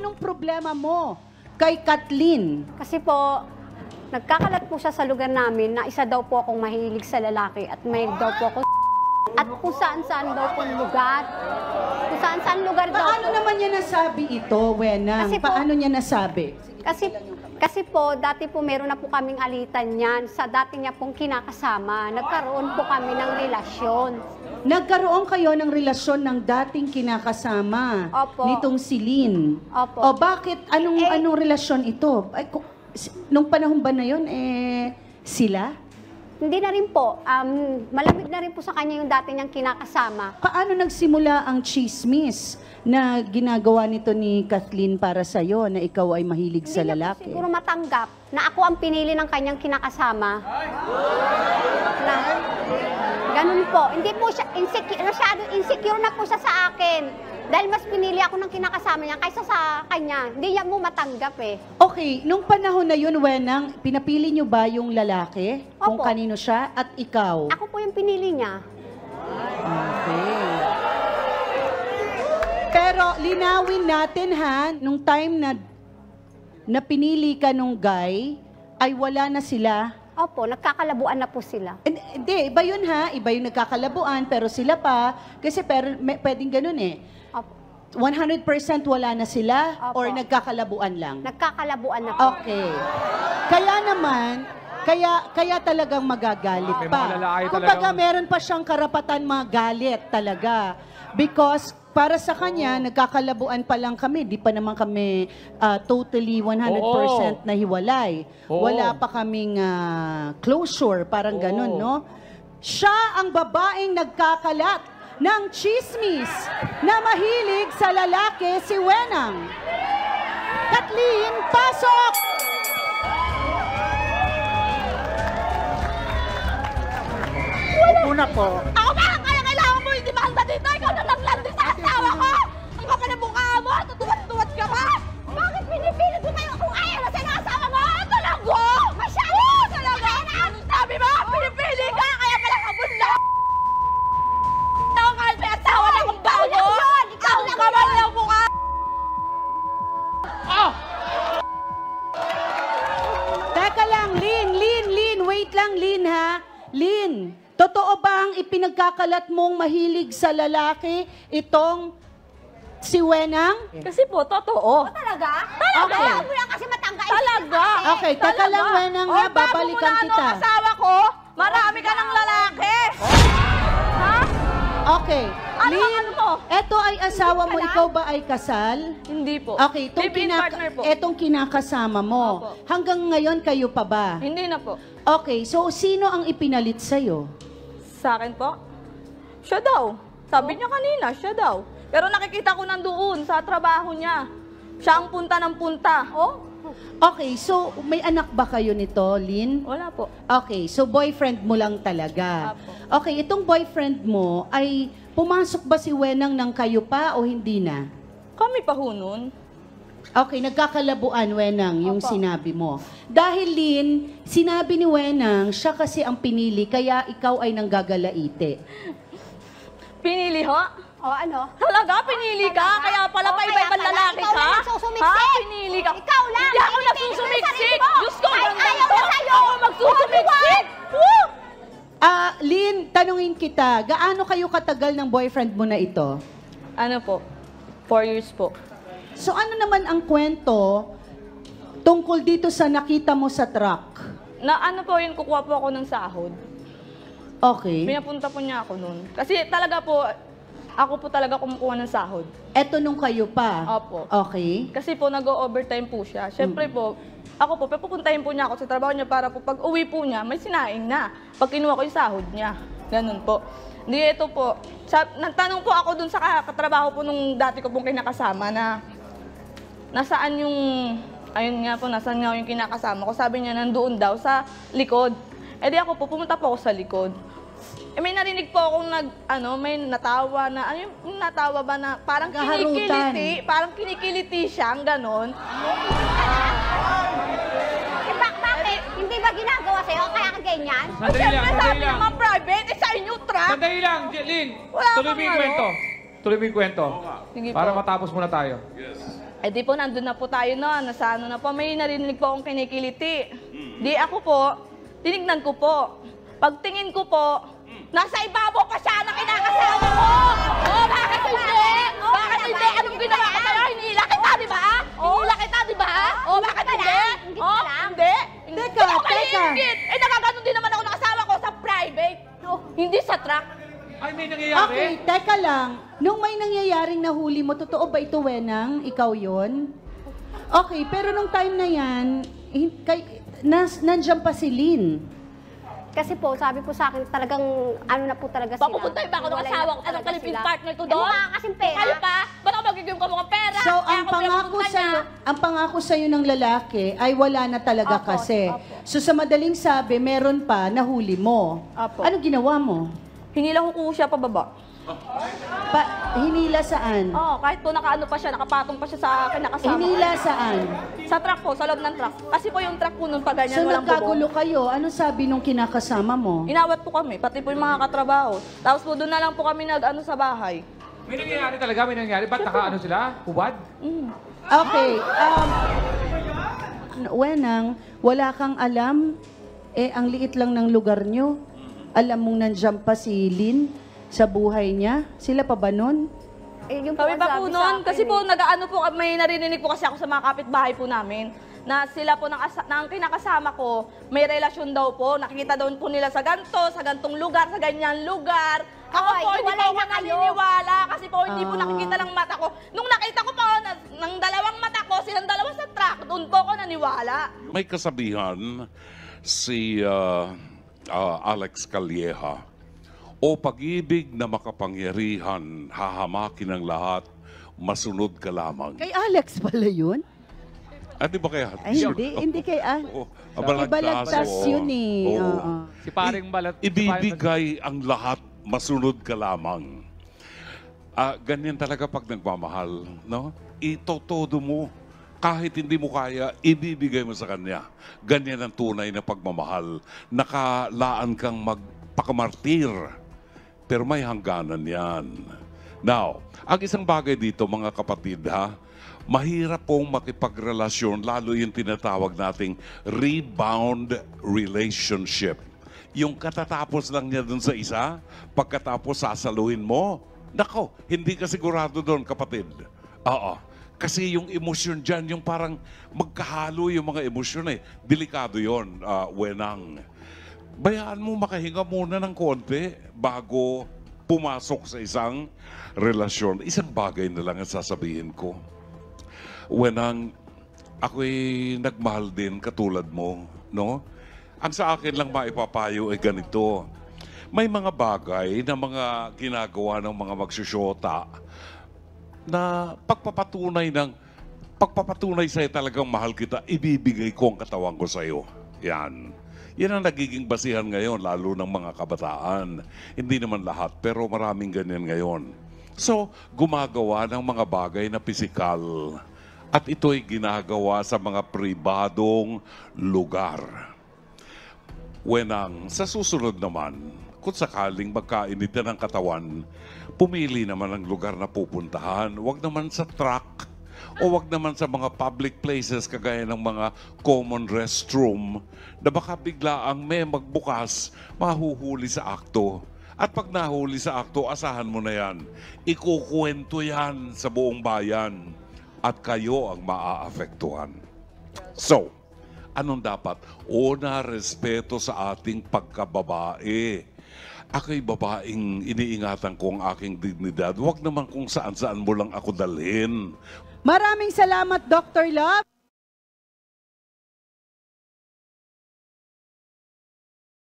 Anong problema mo kay Kathleen? Kasi po, nagkakalat po siya sa lugar namin na isa daw po akong mahilig sa lalaki at may daw po ako at kung saan-saan daw po lugar. Kung saan-saan lugar daw Paano po. naman niya nasabi ito, Wenang? Kasi po- Paano niya nasabi? Kasi po, dati po meron na po kaming alitan yan. Sa dati niya pong kinakasama, nagkaroon po kami ng relasyon. Nagkaroon kayo ng relasyon ng dating kinakasama Opo. nitong si Lynn. Opo. O bakit? Anong relasyon ito? Ay, nung panahon ba na yun, sila? Hindi na rin po. Malamig na rin po sa kanya yung dati niyang kinakasama. Paano nagsimula ang chismis na ginagawa nito ni Kathleen para sa'yo na ikaw ay mahilig sa Hindi niya po lalaki? siguro matanggap na ako ang pinili ng kanyang kinakasama. Na, ganun po. Hindi po siya, masyado insecure na po siya sa akin. Dahil mas pinili ako ng kinakasama niya kaysa sa kanya. Hindi niya mo matanggap eh. Okay, nung panahon na yun, Wenang, pinapili niyo ba yung lalaki? Kung Opo. kanino siya? At ikaw? Ako po yung pinili niya. Okay. Pero linawin natin ha, nung time na pinili ka nung guy, ay wala na sila. Opo, nagkakalabuan na po sila. Hindi, iba yun ha, iba yung nagkakalabuan, pero sila pa, kasi pwedeng ganun eh. Opo. 100% wala na sila Opo. or nagkakalabuan lang? Nagkakalabuan na po. Okay. Kaya naman, kaya talagang magagalit May mga lalaki pa. Kumbaga talagang- meron pa siyang karapatan magalit talaga. Because para sa kanya, nagkakalabuan pa lang kami. Di pa naman kami totally 100% na hiwalay. Oo. Wala pa kaming closure, parang ganun, no? Siya ang babaeng nagkakalat ng chismis na mahilig sa lalaki, si Wenang. Kathleen, pasok! Una po. Ako ba? Kaya kailangan mo hindi mahal na dito. Ikaw na naglandi sa asawa ko. Ang kapal na mukha mo. Tutuwad-tuwad ka ba? Bakit pinipilit mo kayo kung ayaw na sa'yo ng asawa mo? Talaga? Masyado! Talaga? Anong sabi mo? Pinipili ka. Kaya pala kabunla. Ikaw mahal may asawa na kung bago. Ikaw ang kapal ng mukha. Teka lang, Lynn, wait lang, Lynn, ha? Lynn, totoo bang ipinagkakalat mong mahilig sa lalaki itong si Wenang? Kasi po, totoo. Talaga? Talaga? Ayaw mo lang kasi matangga. Talaga? Okay, teka lang, Wenang, ha? Babalikan kita. Bago mo na asawa ko, marami ka ng lalaki. Ha? Okay, Ano Lynn, mo? eto ay asawa mo, ikaw ba ay kasal? Hindi po. Okay, Live-in partner po. etong kinakasama mo, Opo. hanggang ngayon kayo pa ba? Hindi na po. Okay, so sino ang ipinalit sa'yo? Sa akin po? Siya daw. Sabi niya kanina, siya daw. Pero nakikita ko nandoon sa trabaho niya. Siya ang punta ng punta. Oh? Okay, so may anak ba kayo nito, Lynn? Wala po. Okay, so boyfriend mo lang talaga. Apo. Okay, itong boyfriend mo ay pumasok ba si Wenang ng kayo pa o hindi na? Kami pa ho nun. Okay, nagkakalabuan, Wenang, yung Opo. sinabi mo. Dahil, Lynn, sinabi ni Wenang, siya kasi ang pinili, kaya ikaw ay nanggagalaite. Pinili ho? O ano? Talaga? Pinili ka? Kaya pala pa O, iba-ibang kaya pala, lalaki ikaw ka? lang nagsusumiksik. Ha? Pinili ka? Ikaw lang. Hindi ako Pinipili mo yung nagsusumiksik. sarili mo. Diyos ko, Kahit hanggang ayaw to. na sa'yo. Ako magsusumiksik. Woo! Lynn, tanungin kita, gaano kayo katagal ng boyfriend mo na ito? Ano po? 4 years po. So ano naman ang kwento tungkol dito sa nakita mo sa truck? Na ano po yun, kukuha po ako ng sahod. Okay. Pinapunta po niya ako nun. Kasi talaga po, ako po talaga kumukuha ng sahod. Eto nung kayo pa? Opo. Okay. Kasi po, nag-overtime po siya. Siyempre po, ako po, pupuntahin po niya ako sa trabaho niya para po pag uwi po niya, may sinaing na. Pag kinuha ko yung sahod niya. Ganun po. Hindi, ito po. Nagtanong po ako dun sa katrabaho po nung dati ko pong kinakasama na nasaan yung, ayun nga po, nasaan nga yung kinakasama ko. Sabi niya, nandoon daw sa likod. Eh di ako po, pumunta po ako sa likod. Eh may narinig po akong may natawa na, ano yung natawa ba na parang Naghaharutan. parang kinikiliti siya, ang ganon. Eh, bakit? Hindi ba ginagawa sa'yo? Kaya ka ganyan? Sandali lang, Siyempre sandali sabi lang. naman private, sa inyo truck. Sandali lang, Lynn. Wala Tuloy mo kang yung ano. kwento. Tuloy mo yung kwento. Sige Para po. matapos muna tayo. Eh di po, nandun na po tayo na, nasa ano na po, may narinig po akong kinikiliti. Di ako po, tinignan ko po. Pagtingin ko po, nasa ibabaw pa siya na kinakasama ko! Oh, bakit hindi? Bakit hindi? Anong ginawa ko sa'yo? Hinihila kita, di ba? Hinihila kita, di ba? Oh, bakit hindi? Oh, hindi? Teka, teka. Eh, nakaganon din naman ako ng asawa ko sa private. Hindi sa truck. Ay, may nangyayari? Okay, teka lang. Nung may nangyayaring nahuli mo, totoo ba ito, Wenang? Ikaw yon? Okay, pero nung time na yan, nandiyan pa si Lynn. Kasi po, sabi po sa akin, talagang ano na po talaga sila. Papupuntay ba ako ng Hiwalay asawa na ko? po Anong talaga kaliping sila. partner ko Eh, doon? mukha kasing pera. Kayo pa? Ba't ako magiging ka mukhang pera? So, Kaya ang ako pangako sa'yo ng lalaki ay wala na talaga Opo, kasi. opo. So, sa madaling sabi, meron pa, nahuli mo. Opo. Ano ginawa mo? Hinila ko po siya pababa. Hinila saan? Oo, kahit po nakaano pa siya, nakapatong pa siya sa akin, nakasama. Hinila saan? Sa truck po, sa loob ng truck. Kasi po yung truck po nun pa ganyan, So, walang nagkagulo bubong. kayo. Ano sabi nung kinakasama mo? Inawat po kami, pati po yung mga katrabaho. Tapos po doon na lang po kami nag-ano sa bahay. May nangyayari talaga, may nangyayari. Ba't nakaano sila? Hubad? Okay. Wenang, wala kang alam. Eh, ang liit lang ng lugar nyo. Alam mong nandiyan pa si Lynn sa buhay niya. Sila pa ba nun? Eh, yung Kami ang pa po sabi sa noon, akin kasi po eh. nag-ano po, may narinig po kasi ako sa mga kapitbahay po namin na sila po ng kinakasama ko, may relasyon daw po, nakikita daw po nila sa gantong lugar, sa ganyan lugar. Ako Ay, po, hindi po hiwalay ako na kayo. naniniwala kasi po hindi po Ah. nakikita ng mata ko. Nung nakita ko po ng dalawang mata ko, silang dalawa sa truck, doon po ako naniwala. May kasabihan si Alex Calleja, o pag-ibig na makapangyarihan, hahamakin ang lahat, masunod ka lamang. Kay Alex pala yun? Di ba kaya? Ay, hindi kay Oo, Ibalagtas oo. yun eh. Oo. Oo. Si paring balat. Ibibigay ang lahat, masunod ka lamang. Ganyan talaga pag nagmamahal, no? Itotodo mo. Kahit hindi mo kaya, ibibigay mo sa kanya. Ganyan ang tunay na pagmamahal. Nakalaan kang magpakamartir. Pero may hangganan yan. Now, ang isang bagay dito, mga kapatid, mahirap pong makipagrelasyon, lalo yung tinatawag nating rebound relationship. Yung katatapos lang niya dun sa isa, pagkatapos sasaluhin mo, nako, hindi ka sigurado doon, kapatid. Oo. Kasi yung emosyon dyan, yung parang magkahalo yung mga emosyon eh. Delikado yon, Wenang. Bayaan mo makahinga muna ng konti bago pumasok sa isang relasyon. Isang bagay na lang ang sasabihin ko. Wenang, ako'y nagmahal din katulad mo, no? Ang sa akin lang maipapayo ay ganito. May mga bagay na mga ginagawa ng mga magsusyota na pagpapatunay sa'yo talagang mahal kita, ibibigay ko ang katawan ko sa'yo. Yan. Yan ang nagiging basihan ngayon, lalo ng mga kabataan. Hindi naman lahat, pero maraming ganyan ngayon. So, gumagawa ng mga bagay na pisikal. At ito'y ginagawa sa mga pribadong lugar. Wenang, sa susunod naman, kung sakaling magkainitan ng katawan, pumili naman ang lugar na pupuntahan. Huwag naman sa truck o huwag naman sa mga public places kagaya ng mga common restroom na baka biglaang may magbukas, mahuhuli sa akto. At pag nahuli sa akto, asahan mo na yan. Ikukwento yan sa buong bayan at kayo ang maaapektuhan. So, anong dapat? Una, respeto sa ating pagkababae. Ako'y babaeng iniingatan ko ang aking dignidad. Huwag naman kung saan-saan mo lang ako dalhin. Maraming salamat, Dr. Love.